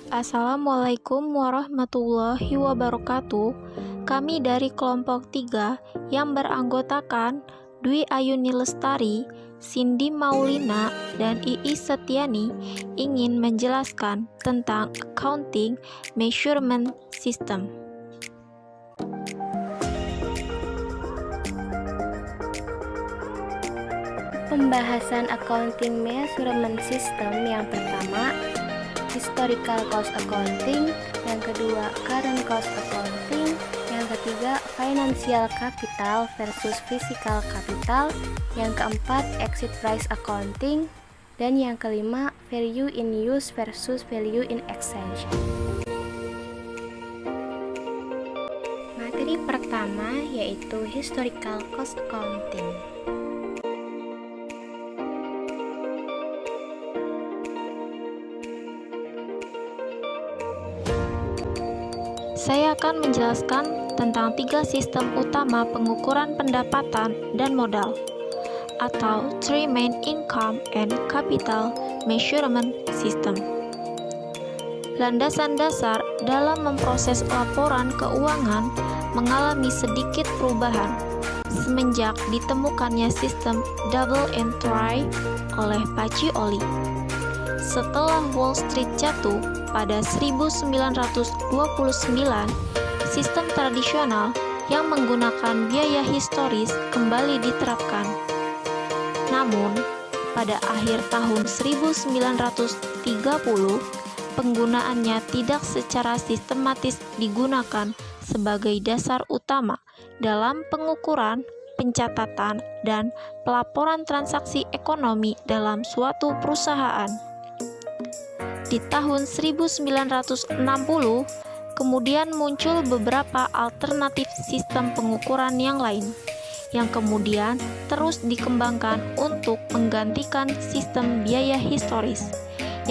Assalamualaikum warahmatullahi wabarakatuh. Kami dari kelompok 3 yang beranggotakan Dwi Ayuni Lestari, Cindy Maulina, dan Iis Setiani ingin menjelaskan tentang Accounting Measurement System. Pembahasan Accounting Measurement System yang pertama, Historical Cost Accounting, yang kedua Current Cost Accounting, yang ketiga Financial Capital versus Physical Capital, yang keempat Exit Price Accounting, dan yang kelima Value in Use versus Value in Exchange. Materi pertama yaitu Historical Cost Accounting. Saya akan menjelaskan tentang 3 sistem utama pengukuran pendapatan dan modal, atau 3 main income and capital measurement system. Landasan dasar dalam memproses laporan keuangan mengalami sedikit perubahan semenjak ditemukannya sistem double entry oleh Pacioli. Setelah Wall Street jatuh pada 1929, sistem tradisional yang menggunakan biaya historis kembali diterapkan. Namun, pada akhir tahun 1930, penggunaannya tidak secara sistematis digunakan sebagai dasar utama dalam pengukuran, pencatatan, dan pelaporan transaksi ekonomi dalam suatu perusahaan. Di tahun 1960, kemudian muncul beberapa alternatif sistem pengukuran yang lain, yang kemudian terus dikembangkan untuk menggantikan sistem biaya historis.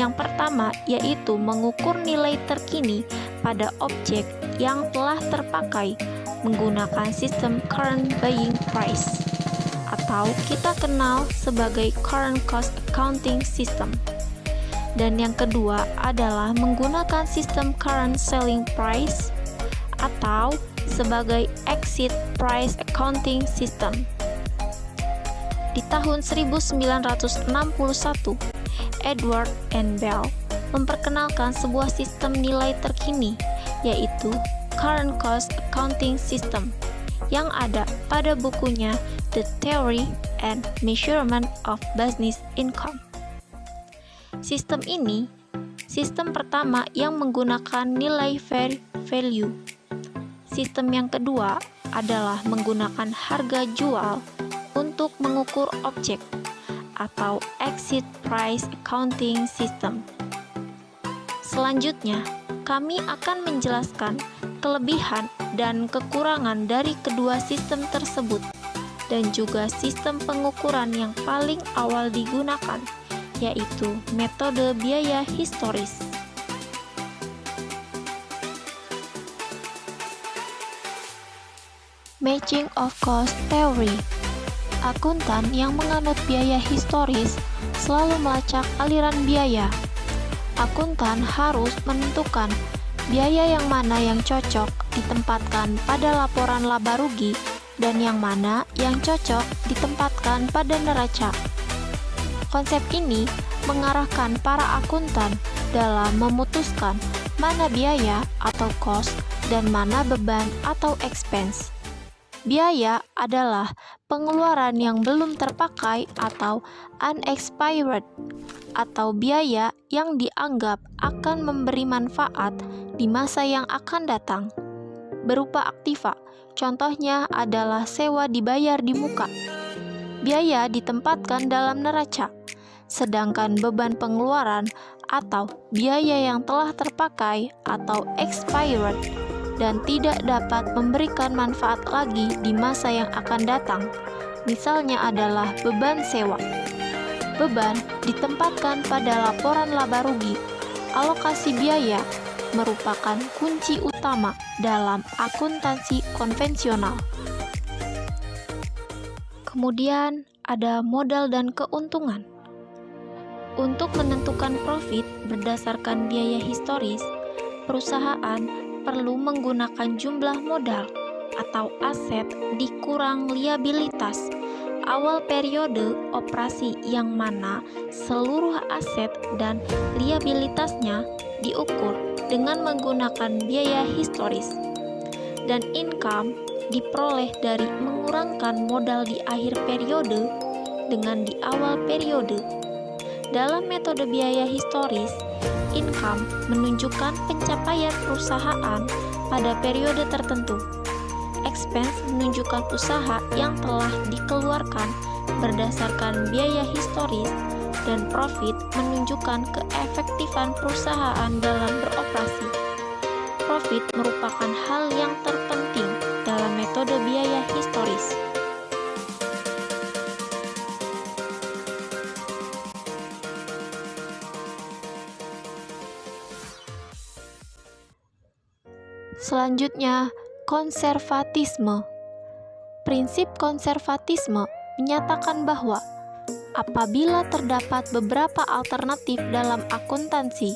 Yang pertama yaitu mengukur nilai terkini pada objek yang telah terpakai menggunakan sistem current buying price, atau kita kenal sebagai current cost accounting system. Dan yang kedua adalah menggunakan sistem current selling price atau sebagai exit price accounting system. Di tahun 1961, Edward N. Bell memperkenalkan sebuah sistem nilai terkini, yaitu current cost accounting system, yang ada pada bukunya The Theory and Measurement of Business Income. Sistem ini, sistem pertama yang menggunakan nilai fair value. Sistem yang kedua adalah menggunakan harga jual untuk mengukur objek, atau exit price accounting system. Selanjutnya, kami akan menjelaskan kelebihan dan kekurangan dari kedua sistem tersebut, dan juga sistem pengukuran yang paling awal digunakan, yaitu metode biaya historis. Matching of cost theory. Akuntan yang menganut biaya historis selalu melacak aliran biaya. Akuntan harus menentukan biaya yang mana yang cocok ditempatkan pada laporan laba rugi dan yang mana yang cocok ditempatkan pada neraca. Konsep ini mengarahkan para akuntan dalam memutuskan mana biaya atau cost dan mana beban atau expense. Biaya adalah pengeluaran yang belum terpakai atau unexpired, atau biaya yang dianggap akan memberi manfaat di masa yang akan datang, berupa aktiva. Contohnya adalah sewa dibayar di muka. Biaya ditempatkan dalam neraca, sedangkan beban pengeluaran atau biaya yang telah terpakai atau expired dan tidak dapat memberikan manfaat lagi di masa yang akan datang, misalnya adalah beban sewa. Beban ditempatkan pada laporan laba rugi. Alokasi biaya merupakan kunci utama dalam akuntansi konvensional. Kemudian ada modal dan keuntungan. Untuk menentukan profit berdasarkan biaya historis, perusahaan perlu menggunakan jumlah modal atau aset dikurang liabilitas awal periode operasi, yang mana seluruh aset dan liabilitasnya diukur dengan menggunakan biaya historis, dan income diperoleh dari mengurangkan modal di akhir periode dengan di awal periode. Dalam metode biaya historis, income menunjukkan pencapaian perusahaan pada periode tertentu. Expense menunjukkan usaha yang telah dikeluarkan berdasarkan biaya historis, dan profit menunjukkan keefektifan perusahaan dalam beroperasi. Profit merupakan hal yang terpenting dalam metode biaya historis. Selanjutnya, konservatisme. Prinsip konservatisme menyatakan bahwa apabila terdapat beberapa alternatif dalam akuntansi,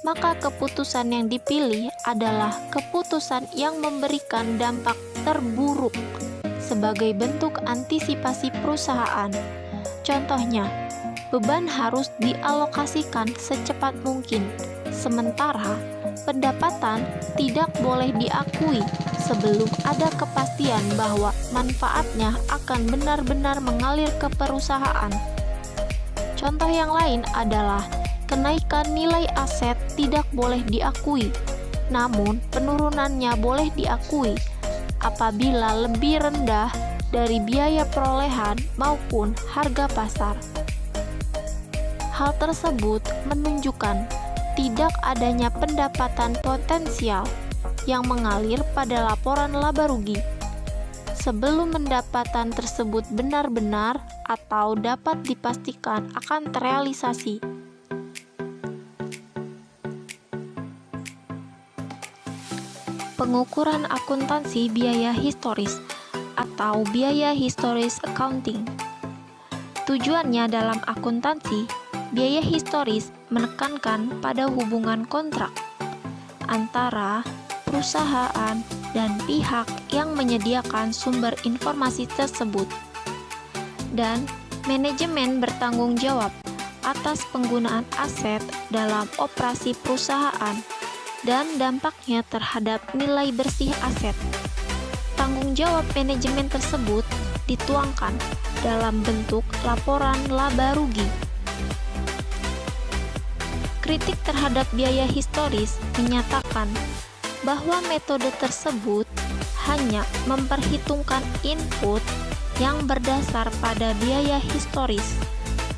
maka keputusan yang dipilih adalah keputusan yang memberikan dampak terburuk sebagai bentuk antisipasi perusahaan. Contohnya, beban harus dialokasikan secepat mungkin, sementara pendapatan tidak boleh diakui sebelum ada kepastian bahwa manfaatnya akan benar-benar mengalir ke perusahaan. Contoh yang lain adalah kenaikan nilai aset tidak boleh diakui, namun penurunannya boleh diakui apabila lebih rendah dari biaya perolehan maupun harga pasar. Hal tersebut menunjukkan tidak adanya pendapatan potensial yang mengalir pada laporan laba rugi sebelum pendapatan tersebut benar-benar atau dapat dipastikan akan terrealisasi. Pengukuran akuntansi biaya historis atau biaya historis accounting. Tujuannya dalam akuntansi, biaya historis menekankan pada hubungan kontrak antara perusahaan dan pihak yang menyediakan sumber informasi tersebut, dan manajemen bertanggung jawab atas penggunaan aset dalam operasi perusahaan dan dampaknya terhadap nilai bersih aset. Tanggung jawab manajemen tersebut dituangkan dalam bentuk laporan laba rugi. Kritik terhadap biaya historis menyatakan bahwa metode tersebut hanya memperhitungkan input yang berdasar pada biaya historis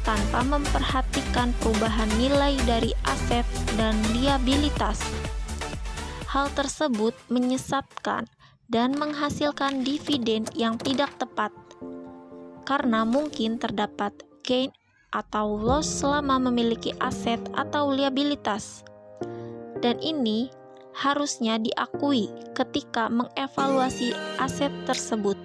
tanpa memperhatikan perubahan nilai dari aset dan liabilitas. Hal tersebut menyesatkan dan menghasilkan dividen yang tidak tepat, karena mungkin terdapat gain atau loss selama memiliki aset atau liabilitas. Dan ini harusnya diakui ketika mengevaluasi aset tersebut.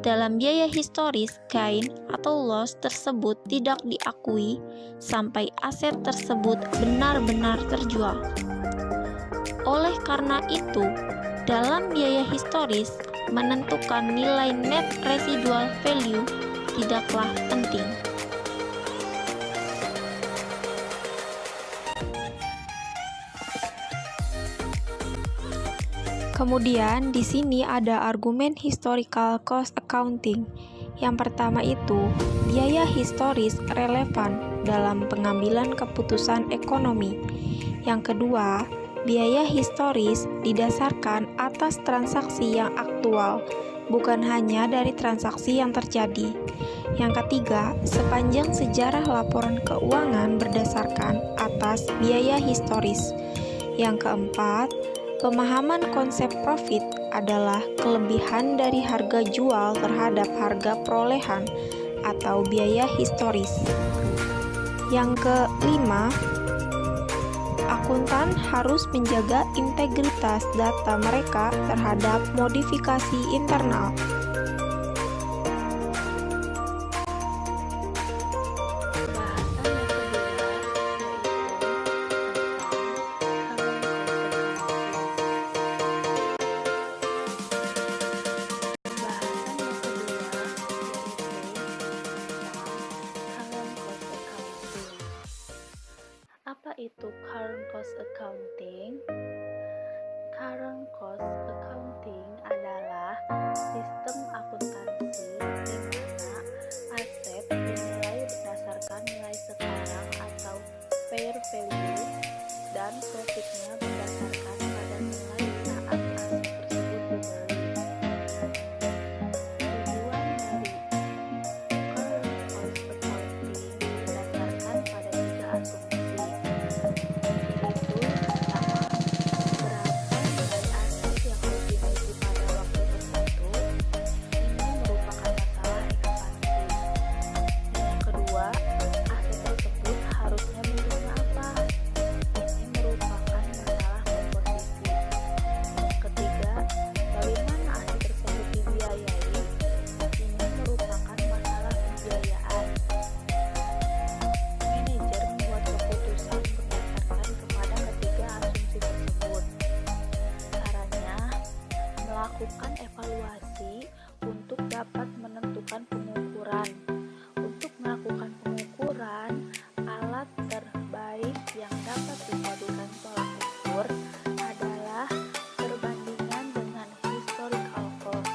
Dalam biaya historis, gain atau loss tersebut tidak diakui sampai aset tersebut benar-benar terjual. Oleh karena itu, dalam biaya historis, menentukan nilai net residual value tidaklah penting. Kemudian di sini ada argumen historical cost accounting. Yang pertama itu, biaya historis relevan dalam pengambilan keputusan ekonomi. Yang kedua, biaya historis didasarkan atas transaksi yang aktual, bukan hanya dari transaksi yang terjadi. Yang ketiga, sepanjang sejarah laporan keuangan berdasarkan atas biaya historis. Yang keempat, pemahaman konsep profit adalah kelebihan dari harga jual terhadap harga perolehan atau biaya historis. Yang kelima, akuntan harus menjaga integritas data mereka terhadap modifikasi internal. Bahasan yang kedua yaitu current cost accounting. Current cost accounting adalah sistem akuntansi di mana aset dinilai berdasarkan nilai sekarang atau fair value dan profitnya berdasarkan pada nilai saat aset tersebut dibeli. Tujuan dari current cost accounting berdasarkan pada 3 asumsi, yaitu pertama, berapa nilai aset yang harus dimiliki pada waktu tertentu. Ini merupakan masalah ekspansi. Yang kedua, aset tersebut harusnya bentuknya apa? Ini merupakan masalah komposisi. Yang ketiga, bagaimana aset tersebut dibiayai? Ini merupakan masalah pembiayaan. Manajer membuat keputusan berdasarkan kepada ketiga asumsi tersebut. Caranya, melakukan evaluasi untuk dapat menentukan pengukuran. Untuk melakukan pengukuran, alat terbaik yang dapat dijadikan tolak ukur adalah perbandingan dengan historical cost,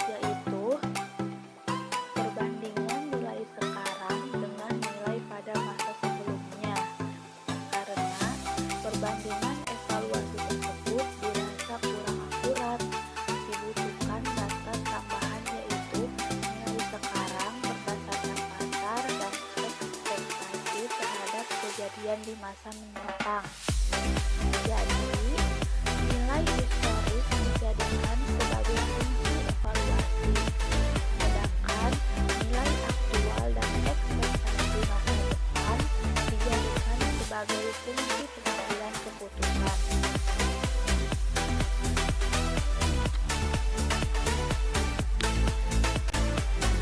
yaitu perbandingan nilai sekarang dengan nilai pada masa sebelumnya. Karena perbandingan evaluasi tersebut dirasa kurang akurat, dibutuhkan data tambahan yaitu nilai sekarang berdasarkan pasar dan ekspektasi terhadap kejadian di masa mendatang. Jadi, nilai historis dijadikan sebagai fungsi evaluasi, sedangkan nilai aktual dan ekspektasi masa depan dijadikan sebagai fungsi pengambilan keputusan.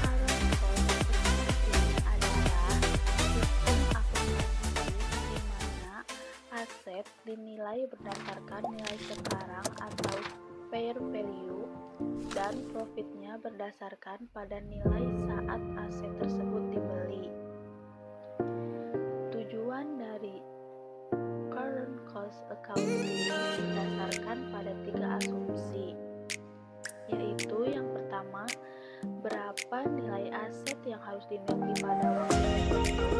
Current cost accounting adalah sistem akuntansi di mana aset dinilai berdasarkan nilai sekarang atau fair value dan profitnya berdasarkan pada nilai saat aset tersebut dibeli. Tujuan dari current cost accounting berdasarkan pada 3 asumsi, yaitu yang pertama, berapa nilai aset yang harus dimiliki pada waktu tertentu.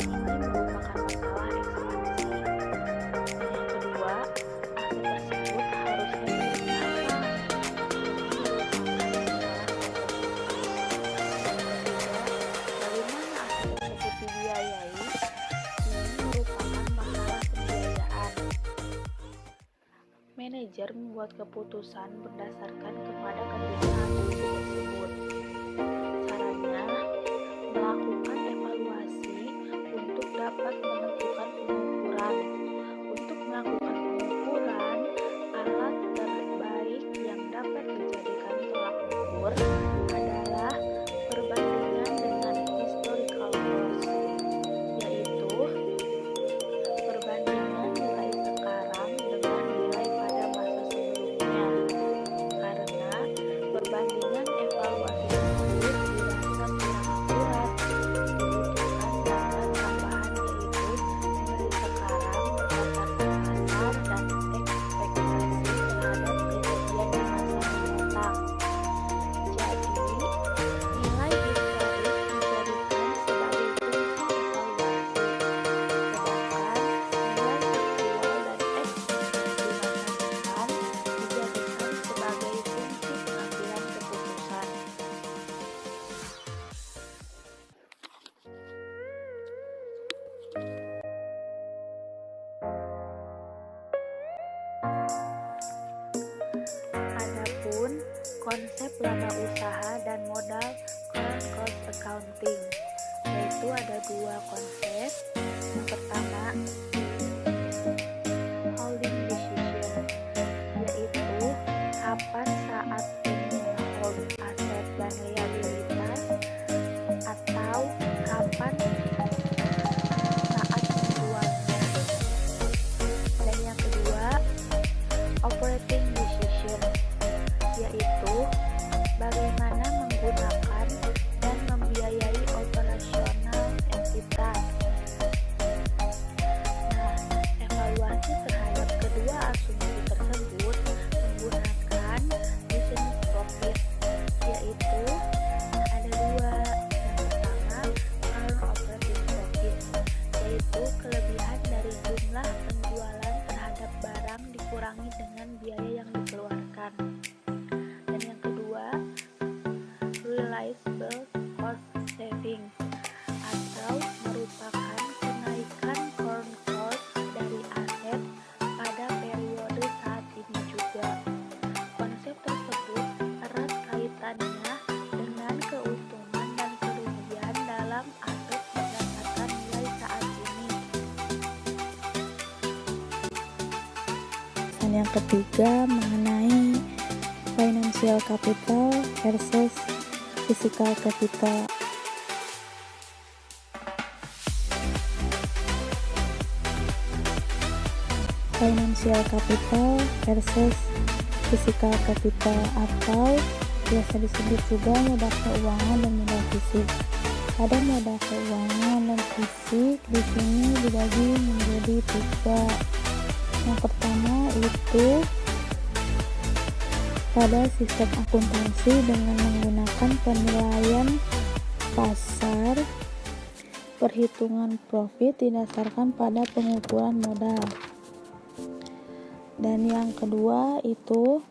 Ini merupakan masalah ekspansi. Dan yang kedua, aset tersebut harusnya miliknya apa? Ini merupakan masalah komposisi. Dan yang ketiga, bagaimana aset tersebut dibiayai? Ini merupakan masalah pembiayaan. Manajer membuat keputusan berdasarkan kepada ketiga asumsi tersebut. Caranya, melakukan evaluasi untuk dapat menentukan pengukuran. Untuk melakukan pengukuran, alat terbaik yang dapat dijadikan tolak ukur adalah perbandingan dengan historical cost, yaitu perbandingan nilai sekarang dengan nilai pada masa sebelumnya. Karena perbandingan evaluasi tersebut dirasa kurang akurat, dibutuhkan data tambahan yaitu nilai sekarang berdasarkan pasar dan ekspektasi terhadap kejadian di masa mendatang. Jadi, nilai historis dijadikan sebagai fungsi evaluasi, sedangkan nilai aktual dan ekspektasi masa depan dijadikan sebagai fungsi pengambilan keputusan. Adapun konsep laba usaha dan modal current cost accounting, yaitu ada 2 konsep. Yang pertama, holding decision, yaitu kapan saat ini hold aset dan liabilitas atau kapan saat menjualnya. Dan yang kedua, operating decision, yaitu bagaimana menggunakan dan membiayai operasional entitas. yang ketiga mengenai financial capital versus physical capital. Financial capital versus physical capital atau biasa disebut juga modal keuangan dan modal fisik. Ada modal keuangan dan fisik di sini dibagi menjadi 3. Yang pertama itu pada sistem akuntansi dengan menggunakan penilaian pasar, perhitungan profit didasarkan pada pengukuran modal. Dan yang kedua itu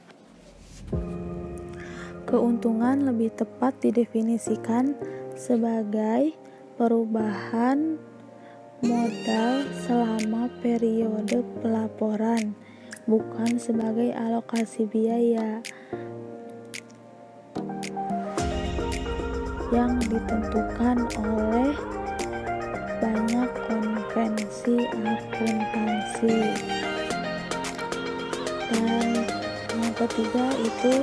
keuntungan lebih tepat didefinisikan sebagai perubahan modal selama periode pelaporan, bukan sebagai alokasi biaya yang ditentukan oleh banyak konvensi akuntansi. Dan yang ketiga itu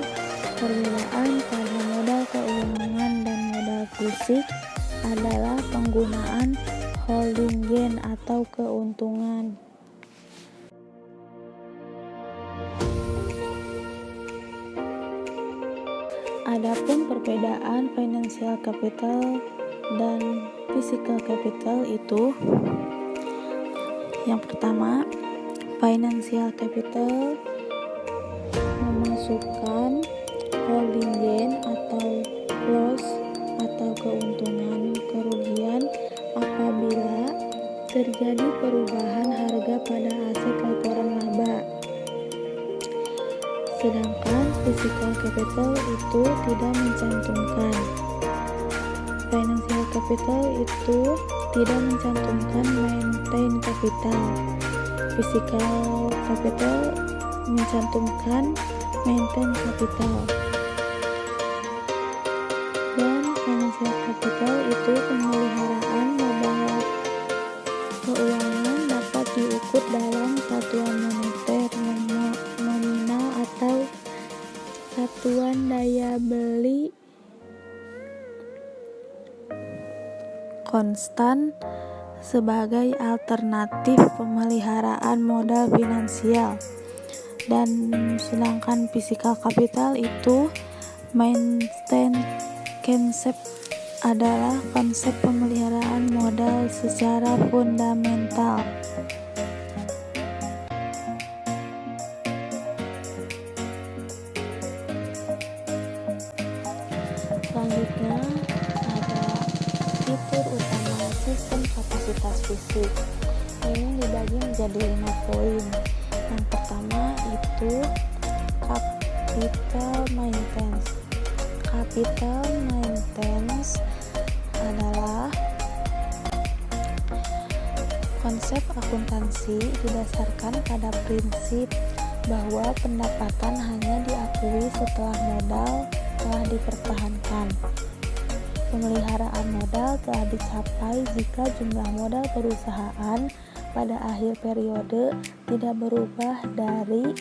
perbedaan pada modal keuangan dan modal fisik adalah penggunaan holding gain atau keuntungan. Adapun perbedaan financial capital dan physical capital itu yang pertama, financial capital memasukkan holding gain atau loss atau keuntungan kerugian apabila terjadi perubahan harga pada aset laporan laba. Sedangkan physical capital itu tidak mencantumkan. Financial capital itu tidak mencantumkan maintain capital. Physical capital mencantumkan maintain capital. Dan financial capital itu pemeliharaan modal keuangan dapat diukur dalam satuan moneter nominal atau satuan daya beli konstan sebagai alternatif pemeliharaan modal finansial. Dan sedangkan physical capital itu maintain concept adalah konsep pemeliharaan modal secara fundamental. Selanjutnya ada fitur utama sistem kapasitas fisik. Ini dibagi menjadi 5 poin. Yang pertama itu capital maintenance. Capital maintenance adalah konsep akuntansi didasarkan pada prinsip bahwa pendapatan hanya diakui setelah modal telah dipertahankan. Pemeliharaan modal telah dicapai jika jumlah modal perusahaan pada akhir periode tidak berubah dari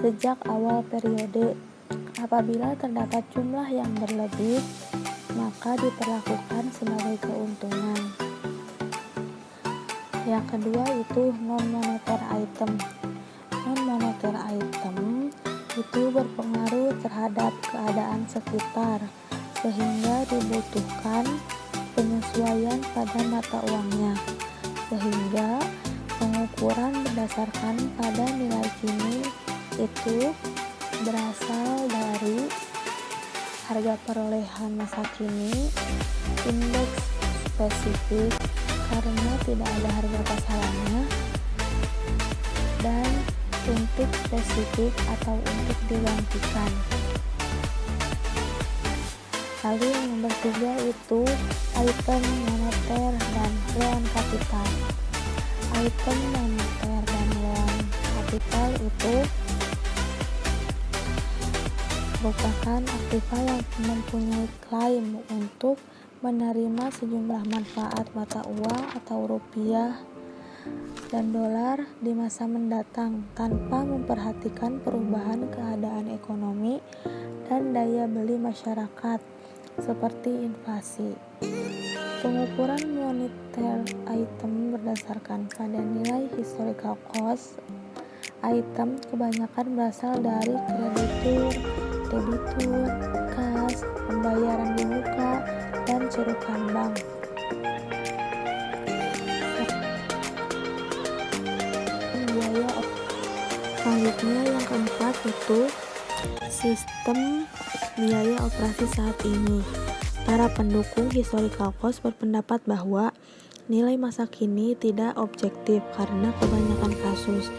sejak awal periode. Apabila terdapat jumlah yang berlebih, maka diperlakukan sebagai keuntungan. Yang kedua itu non-moneter item. Non-moneter item itu berpengaruh terhadap keadaan sekitar, sehingga dibutuhkan penyesuaian pada mata uangnya, sehingga pengukuran berdasarkan pada nilai kini itu berasal dari harga perolehan masa kini, indeks spesifik karena tidak ada harga pasarannya, dan untuk spesifik atau untuk digantikan. Lalu yang nomor 3 itu item moneter dan loan capital. Item moneter dan loan capital itu merupakan aktiva yang mempunyai klaim untuk menerima sejumlah manfaat mata uang atau rupiah dan dolar di masa mendatang tanpa memperhatikan perubahan keadaan ekonomi dan daya beli masyarakat seperti inflasi. Pengukuran moneter item berdasarkan pada nilai historical cost item kebanyakan berasal dari kreditur, debitur, kas, pembayaran di muka, dan cerukan bank. Biaya selanjutnya yang keempat itu sistem biaya operasi saat ini. Para pendukung historical cost berpendapat bahwa nilai masa kini tidak objektif karena kebanyakan kasus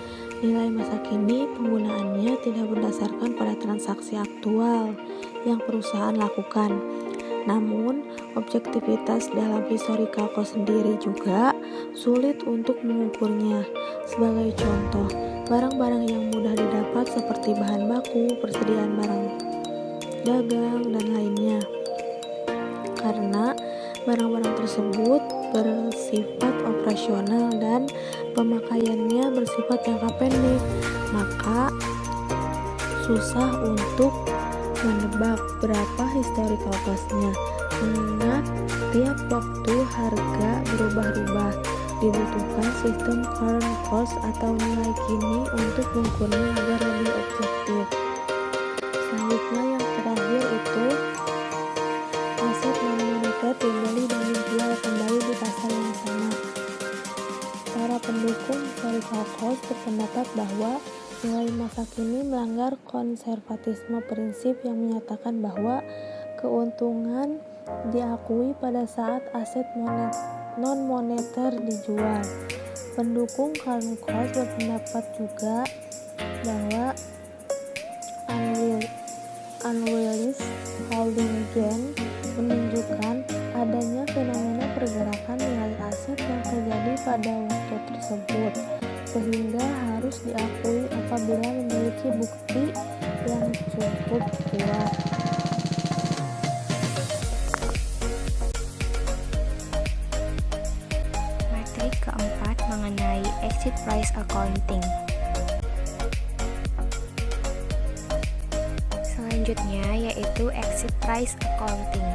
nilai masa kini penggunaannya tidak berdasarkan pada transaksi aktual yang perusahaan lakukan. Namun, objektivitas dalam historical cost sendiri juga sulit untuk mengukurnya. Sebagai contoh, barang-barang yang mudah didapat seperti bahan baku, persediaan barang dagang, dan lainnya. Karena barang-barang tersebut bersifat operasional dan pemakaiannya bersifat jangka pendek, maka susah untuk menebak berapa historical cost-nya, mengingat tiap waktu harga berubah-ubah. Dibutuhkan sistem current cost atau nilai kini untuk mengukurnya agar lebih objektif. Selanjutnya yang terakhir itu aset non-moneter dibeli dan dijual kembali di pasar yang sama. Para pendukung historical cost berpendapat bahwa nilai masa kini melanggar konservatisme prinsip yang menyatakan bahwa keuntungan diakui pada saat aset non-moneter dijual. Pendukung current cost berpendapat juga bahwa unrealized holding gain menunjukkan adanya fenomena pergerakan nilai aset yang terjadi pada waktu tersebut, sehingga harus diakui apabila memiliki bukti yang cukup kuat. Materi keempat mengenai exit price accounting. Selanjutnya yaitu exit price accounting.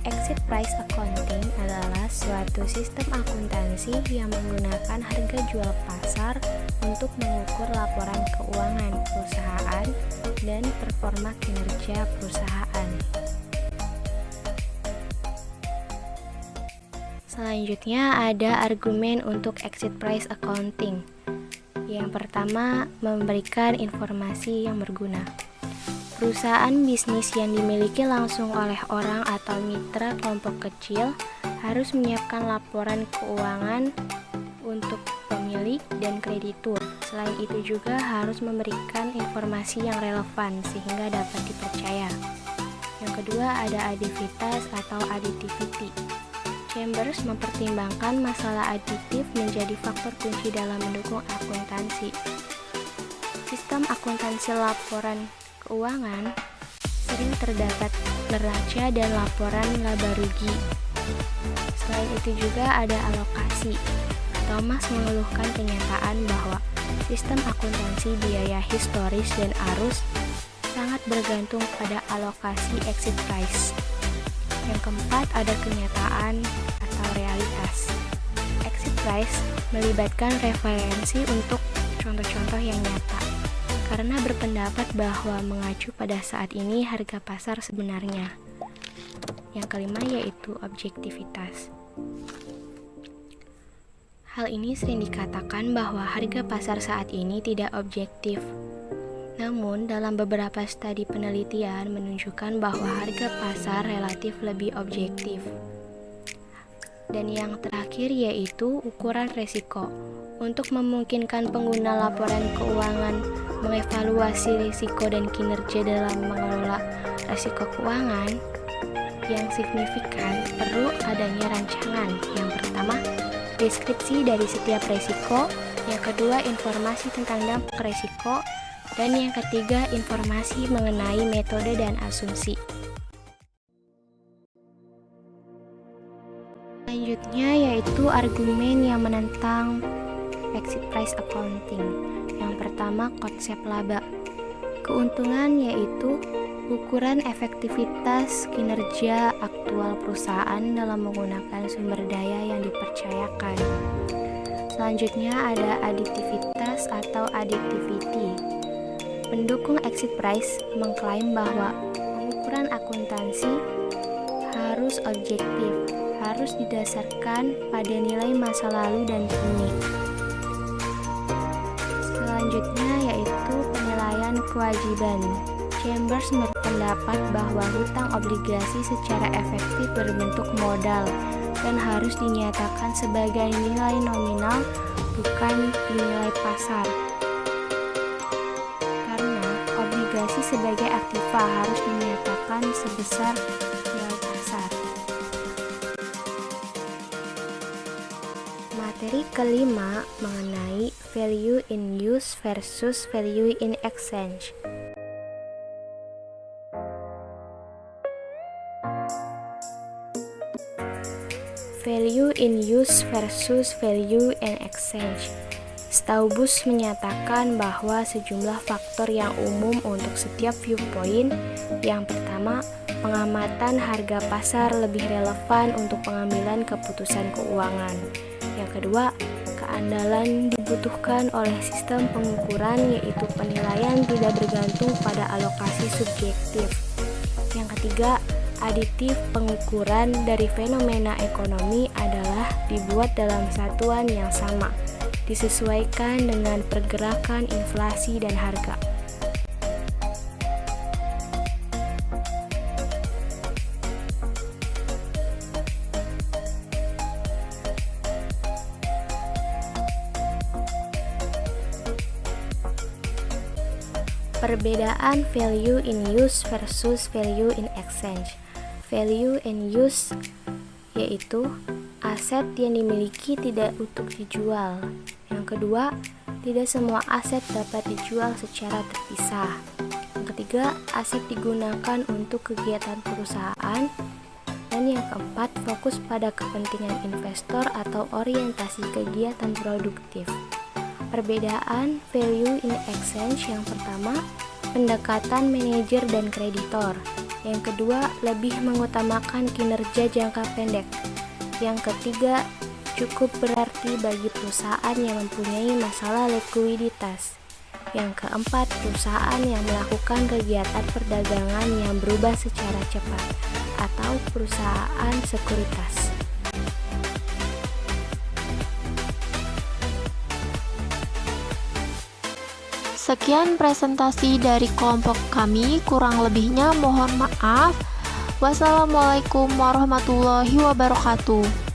Exit price accounting adalah suatu sistem akuntansi yang menggunakan harga jual pasar untuk mengukur laporan keuangan perusahaan dan performa kinerja perusahaan. Selanjutnya ada argumen untuk exit price accounting. Yang pertama, memberikan informasi yang berguna. Perusahaan bisnis yang dimiliki langsung oleh orang atau mitra kelompok kecil harus menyiapkan laporan keuangan untuk pemilik dan kreditur. Selain itu juga harus memberikan informasi yang relevan sehingga dapat dipercaya. Yang kedua ada addivitas atau additivity. Chambers mempertimbangkan masalah aditif menjadi faktor kunci dalam mendukung akuntansi. Sistem akuntansi laporan keuangan sering terdapat neraca dan laporan laba rugi. Selain itu juga ada alokasi. Thomas mengeluhkan kenyataan bahwa sistem akuntansi biaya historis dan arus sangat bergantung pada alokasi exit price. Yang keempat ada kenyataan atau realitas. Exit price melibatkan referensi untuk contoh-contoh yang nyata, karena berpendapat bahwa mengacu pada saat ini harga pasar sebenarnya. Yang kelima yaitu objektivitas. Hal ini sering dikatakan bahwa harga pasar saat ini tidak objektif. Namun, dalam beberapa studi penelitian menunjukkan bahwa harga pasar relatif lebih objektif. Dan yang terakhir yaitu ukuran resiko. Untuk memungkinkan pengguna laporan keuangan mengevaluasi risiko dan kinerja dalam mengelola risiko keuangan yang signifikan, perlu adanya rancangan. Yang pertama, deskripsi dari setiap risiko. Yang kedua, informasi tentang dampak risiko. Dan yang ketiga, informasi mengenai metode dan asumsi. Selanjutnya yaitu argumen yang menentang exit price accounting. Yang pertama, konsep laba. Keuntungan yaitu ukuran efektivitas kinerja aktual perusahaan dalam menggunakan sumber daya yang dipercayakan. Selanjutnya ada aditivitas atau additivity. Pendukung exit price mengklaim bahwa pengukuran akuntansi harus objektif, harus didasarkan pada nilai masa lalu dan kini. Selanjutnya yaitu penilaian kewajiban. Chambers berpendapat bahwa hutang obligasi secara efektif berbentuk modal dan harus dinyatakan sebagai nilai nominal, bukan nilai pasar. Karena obligasi sebagai aktiva harus dinyatakan sebesar nilai pasar. Materi kelima mengenai value in use versus value in exchange. Value in use versus value in exchange. Staubus menyatakan bahwa sejumlah faktor yang umum untuk setiap viewpoint. Yang pertama, pengamatan harga pasar lebih relevan untuk pengambilan keputusan keuangan. Yang kedua, keandalan dibutuhkan oleh sistem pengukuran, yaitu penilaian tidak bergantung pada alokasi subjektif. Yang ketiga, aditif pengukuran dari fenomena ekonomi adalah dibuat dalam satuan yang sama, disesuaikan dengan pergerakan inflasi dan harga. Perbedaan value in use versus value in exchange. Value in use yaitu aset yang dimiliki tidak untuk dijual. Yang kedua, tidak semua aset dapat dijual secara terpisah. Yang ketiga, aset digunakan untuk kegiatan perusahaan. Dan yang keempat, fokus pada kepentingan investor atau orientasi kegiatan produktif. Perbedaan value in exchange yang pertama, pendekatan manajer dan kreditor. Yang kedua, lebih mengutamakan kinerja jangka pendek. Yang ketiga, cukup berarti bagi perusahaan yang mempunyai masalah likuiditas. Yang keempat, perusahaan yang melakukan kegiatan perdagangan yang berubah secara cepat atau perusahaan sekuritas. Sekian presentasi dari kelompok kami, kurang lebihnya mohon maaf. Wassalamualaikum warahmatullahi wabarakatuh.